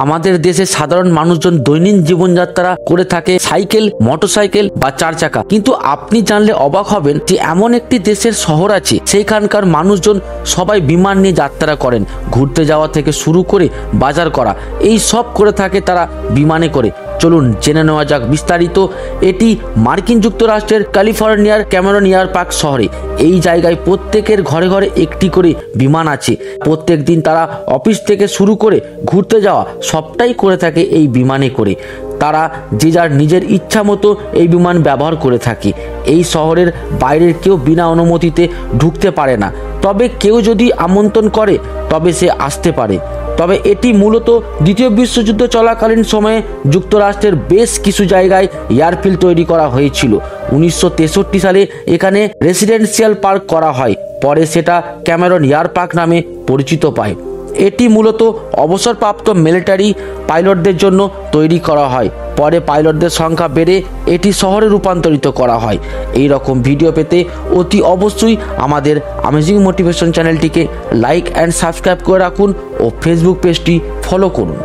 আমাদের দেশে সাধারণ মানুষজন দৈনন্দিন জীবনযাত্রা করে থাকে সাইকেল, মোটরসাইকেল বা 4 চাকা, কিন্তু আপনি জানলে অবাক হবেন যে এমন একটি দেশের শহর আছে সেইখানকার মানুষজন সবাই বিমান নিয়ে যাত্রা করেন। ঘুরতে যাওয়া থেকে শুরু করে বাজার করা এই সব করে থাকে তারা বিমানে করে। চলুন জেনে নেওয়া যাক বিস্তারিত। এটি মার্কিন যুক্তরাষ্ট্রের ক্যালিফোর্নিয়ার ক্যামেরন এয়ার পার্ক শহরে। এই জায়গায় প্রত্যেকের ঘরে ঘরে একটি করে বিমান আছে। প্রত্যেক দিন তারা অফিস থেকে শুরু করে ঘুরতে যাওয়া সবটাই করে থাকে এই বিমানে করে। তারা যে যার নিজের ইচ্ছা মতো এই বিমান ব্যবহার করে থাকে। এই শহরের বাইরের কেউ বিনা অনুমতিতে ঢুকতে পারে না, তবে কেউ যদি আমন্ত্রণ করে তবে সে আসতে পারে। তবে এটি মূলত দ্বিতীয় বিশ্বযুদ্ধ চলাকালীন সময়ে যুক্তরাষ্ট্রের বেশ কিছু জায়গায় এয়ারফিল্ড তৈরি করা হয়েছিল। 1963 সালে এখানে রেসিডেন্সিয়াল পার্ক করা হয়, পরে সেটা ক্যামেরন এয়ার পার্ক নামে পরিচিত পায়। এটি মূলত অবসরপ্রাপ্ত মিলিটারি পাইলটদের জন্য তৈরি করা হয়। পরে পাইলটদের সংখ্যা বেড়ে এটি শহরে রূপান্তরিত করা হয়। এই রকম ভিডিও পেতে অতি অবশ্যই আমাদের অ্যামেজিং মোটিভেশন চ্যানেলটিকে লাইক অ্যান্ড সাবস্ক্রাইব করে রাখুন ও ফেসবুক পেজটি ফলো করুন।